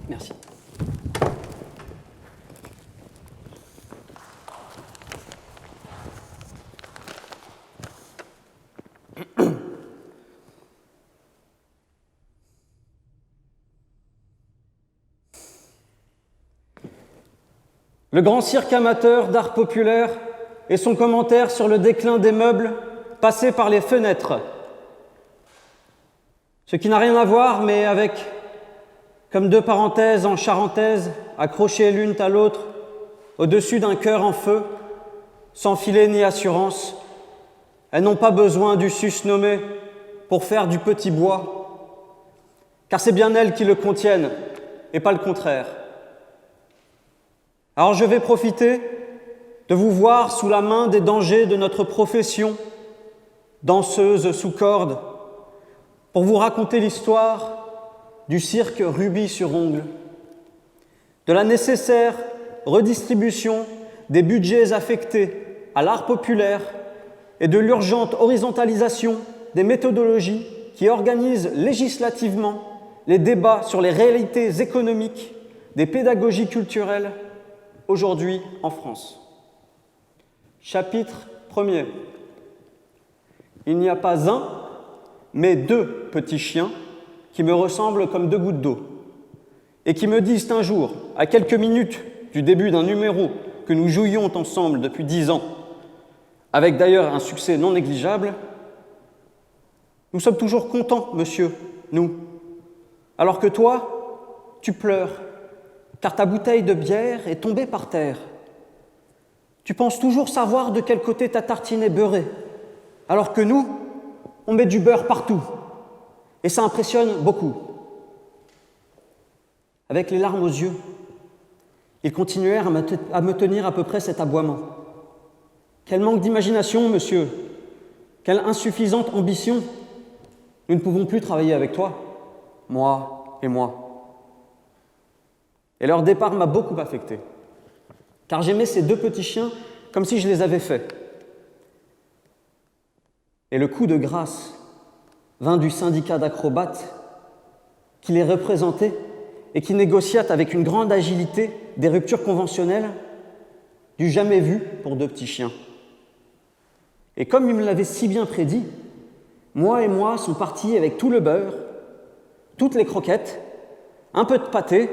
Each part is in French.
Merci. Le grand cirque amateur d'art populaire et son commentaire sur le déclin des meubles passés par les fenêtres. Ce qui n'a rien à voir, mais avec, comme deux parenthèses en charentaise, accrochées l'une à l'autre, au-dessus d'un cœur en feu, sans filet ni assurance, elles n'ont pas besoin du sus nommé pour faire du petit bois, car c'est bien elles qui le contiennent, et pas le contraire. Alors je vais profiter de vous voir sous la main des dangers de notre profession, danseuse sous corde, pour vous raconter l'histoire du cirque rubis sur ongle, de la nécessaire redistribution des budgets affectés à l'art populaire et de l'urgente horizontalisation des méthodologies qui organisent législativement les débats sur les réalités économiques des pédagogies culturelles aujourd'hui en France. Chapitre 1er. Il n'y a pas un, mais deux petits chiens qui me ressemblent comme deux gouttes d'eau et qui me disent un jour, à quelques minutes du début d'un numéro que nous jouions ensemble depuis 10 ans, avec d'ailleurs un succès non négligeable, « Nous sommes toujours contents, monsieur, nous, alors que toi, tu pleures, car ta bouteille de bière est tombée par terre. Tu penses toujours savoir de quel côté ta tartine est beurrée, alors que nous, on met du beurre partout, et ça impressionne beaucoup. » Avec les larmes aux yeux, ils continuèrent à me tenir à peu près cet aboiement. « Quel manque d'imagination, monsieur! Quelle insuffisante ambition! Nous ne pouvons plus travailler avec toi, moi et moi. » Et leur départ m'a beaucoup affecté, car j'aimais ces deux petits chiens comme si je les avais faits. Et le coup de grâce vint du syndicat d'acrobates qui les représentait et qui négociait avec une grande agilité des ruptures conventionnelles, du jamais vu pour deux petits chiens. Et comme il me l'avait si bien prédit, moi et moi sont partis avec tout le beurre, toutes les croquettes, un peu de pâté,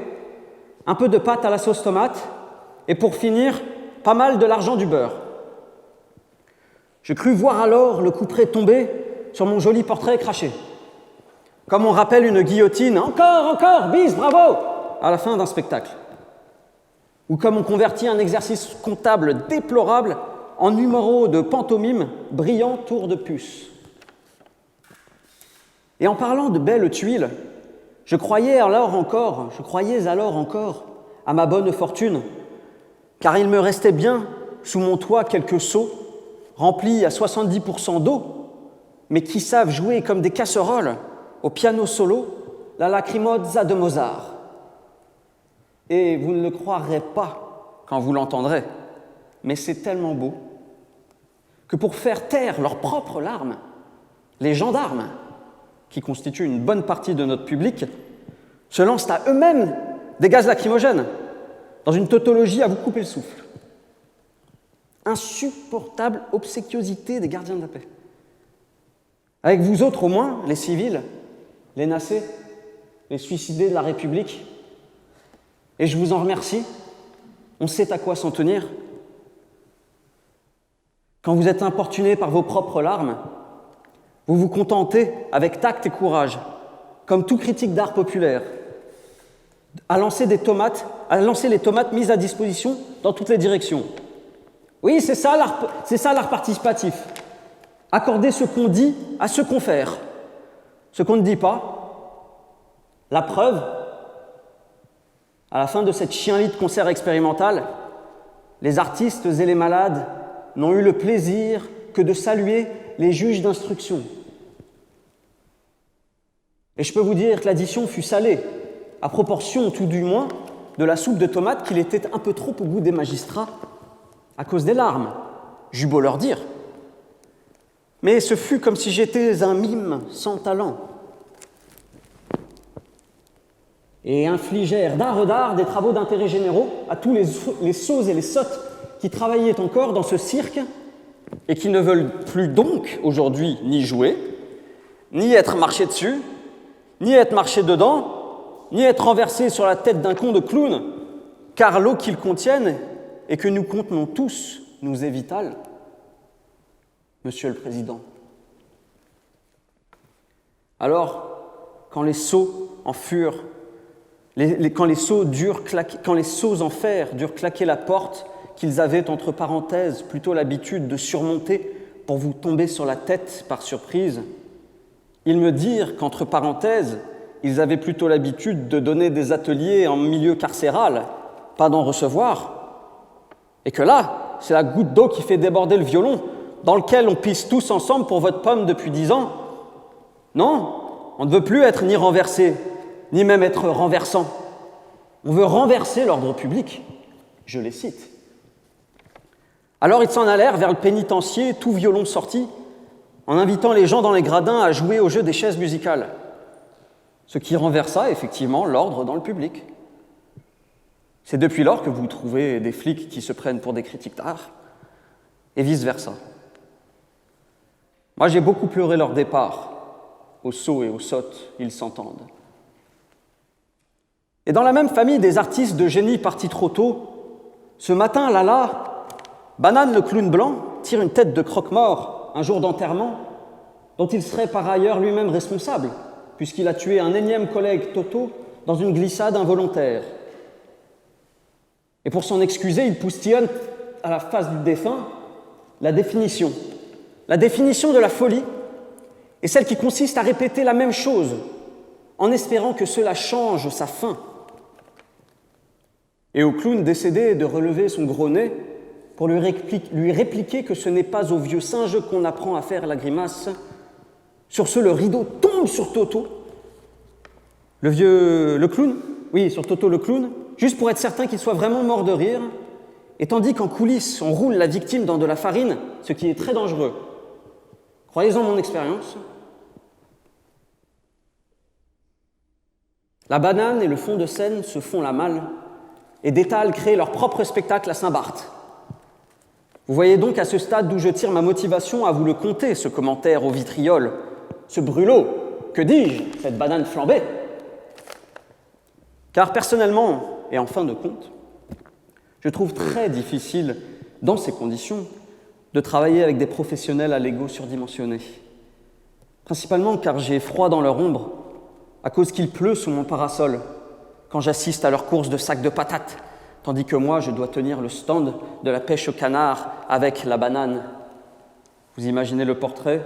un peu de pâte à la sauce tomate, et pour finir, pas mal de l'argent du beurre. Je crus voir alors le couperet tomber sur mon joli portrait craché. Comme on rappelle une guillotine, encore, bis, bravo, à la fin d'un spectacle. Ou comme on convertit un exercice comptable déplorable en numéro de pantomime brillant tour de puce. Et en parlant de belles tuiles, je croyais alors encore à ma bonne fortune, car il me restait bien sous mon toit quelques seaux remplis à 70% d'eau, mais qui savent jouer comme des casseroles au piano solo la Lacrimosa de Mozart. Et vous ne le croirez pas quand vous l'entendrez, mais c'est tellement beau que pour faire taire leurs propres larmes, les gendarmes, qui constituent une bonne partie de notre public, se lancent à eux-mêmes des gaz lacrymogènes, dans une tautologie à vous couper le souffle. Insupportable obséquiosité des gardiens de la paix. Avec vous autres, au moins, les civils, les nassés, les suicidés de la République, et je vous en remercie, on sait à quoi s'en tenir. Quand vous êtes importunés par vos propres larmes, vous vous contentez, avec tact et courage, comme tout critique d'art populaire, à lancer les tomates mises à disposition dans toutes les directions. Oui, c'est ça l'art participatif. Accorder ce qu'on dit à ce qu'on fait. Ce qu'on ne dit pas. La preuve, à la fin de cette chienlit de concert expérimental, les artistes et les malades n'ont eu le plaisir que de saluer les juges d'instruction. Et je peux vous dire que l'addition fut salée, à proportion, tout du moins, de la soupe de tomates qu'il était un peu trop au goût des magistrats, à cause des larmes, j'eus beau leur dire. Mais ce fut comme si j'étais un mime sans talent. Et infligèrent d'art des travaux d'intérêt généraux à tous les sots et les sottes qui travaillaient encore dans ce cirque et qui ne veulent plus donc aujourd'hui ni jouer, ni être marchés dessus, ni être marchés dedans, ni être renversés sur la tête d'un con de clown, car l'eau qu'ils contiennent et que nous contenons tous nous est vitale. Monsieur le Président. Alors, quand les sots en furent, quand les sots en fer durent claquer la porte qu'ils avaient entre parenthèses plutôt l'habitude de surmonter pour vous tomber sur la tête par surprise, ils me dirent qu'entre parenthèses, ils avaient plutôt l'habitude de donner des ateliers en milieu carcéral, pas d'en recevoir, et que là, c'est la goutte d'eau qui fait déborder le violon, dans lequel on pisse tous ensemble pour votre pomme depuis 10 ans. Non, on ne veut plus être ni renversé, ni même être renversant. On veut renverser l'ordre public. Je les cite. Alors ils s'en allèrent vers le pénitencier, tout violon sorti, en invitant les gens dans les gradins à jouer au jeu des chaises musicales, ce qui renversa effectivement l'ordre dans le public. C'est depuis lors que vous trouvez des flics qui se prennent pour des critiques d'art, et vice-versa. Moi, j'ai beaucoup pleuré leur départ, aux sots et aux sottes, ils s'entendent. Et dans la même famille des artistes de génie partis trop tôt, ce matin, là, Banane le clown blanc tire une tête de croque-mort un jour d'enterrement, dont il serait par ailleurs lui-même responsable, puisqu'il a tué un énième collègue Toto dans une glissade involontaire. Et pour s'en excuser, il poustillonne à la face du défunt la définition de la folie est celle qui consiste à répéter la même chose en espérant que cela change sa fin. Et au clown décédé de relever son gros nez pour lui répliquer que ce n'est pas au vieux singe qu'on apprend à faire la grimace. Sur ce, le rideau tombe sur Toto, le clown, sur Toto le clown, juste pour être certain qu'il soit vraiment mort de rire, et tandis qu'en coulisses, on roule la victime dans de la farine, ce qui est très dangereux. Croyez-en mon expérience. La banane et le fond de scène se font la malle, et d'étal créent leur propre spectacle à Saint-Barth. Vous voyez donc à ce stade d'où je tire ma motivation à vous le conter, ce commentaire au vitriol, ce brûlot, que dis-je, cette banane flambée. Car personnellement, et en fin de compte, je trouve très difficile, dans ces conditions, de travailler avec des professionnels à l'ego surdimensionné. Principalement car j'ai froid dans leur ombre, à cause qu'il pleut sous mon parasol, quand j'assiste à leur course de sacs de patates, tandis que moi, je dois tenir le stand de la pêche au canard avec la banane. Vous imaginez le portrait?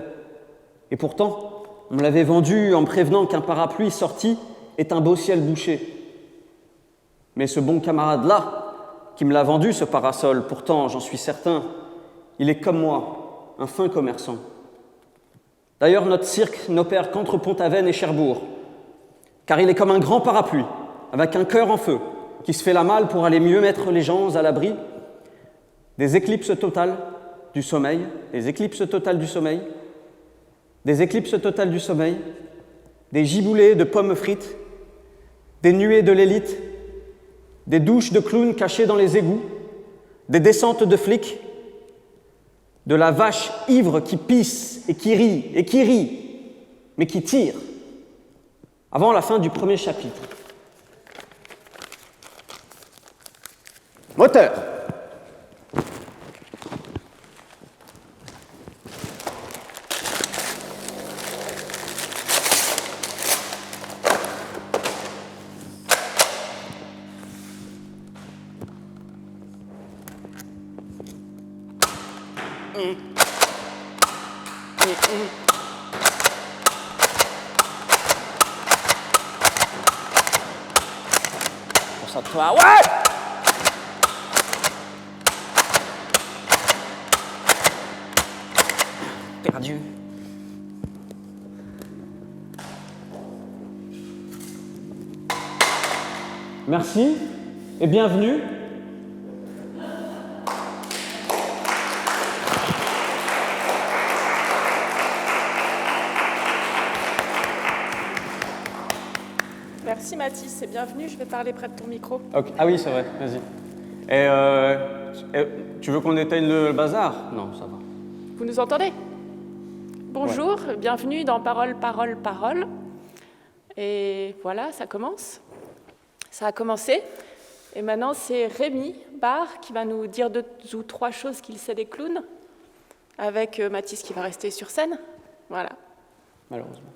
Et pourtant, on me l'avait vendu en me prévenant qu'un parapluie sorti est un beau ciel bouché. Mais ce bon camarade-là, qui me l'a vendu, ce parasol, pourtant, j'en suis certain, il est comme moi, un fin commerçant. D'ailleurs, notre cirque n'opère qu'entre Pont-Aven et Cherbourg, car il est comme un grand parapluie, avec un cœur en feu, qui se fait la malle pour aller mieux mettre les gens à l'abri des éclipses totales du sommeil, des éclipses totales du sommeil, des éclipses totales du sommeil, des giboulées de pommes frites, des nuées de l'élite, des douches de clowns cachés dans les égouts, des descentes de flics, de la vache ivre qui pisse et qui rit, mais qui tire, avant la fin du premier chapitre. Moteur. Concentre-toi, ouais! Perdu. Merci et bienvenue. Merci Mathis et bienvenue, je vais parler près de ton micro. Okay. Ah oui, c'est vrai, vas-y. Et tu veux qu'on éteigne le bazar? Non, ça va. Vous nous entendez? Bonjour, ouais. Bienvenue dans Parole, Parole, Parole. Et voilà, ça commence. Ça a commencé. Et maintenant, c'est Rémi Barre qui va nous dire 2 ou 3 choses qu'il sait des clowns, avec Mathis qui va rester sur scène. Voilà. Malheureusement.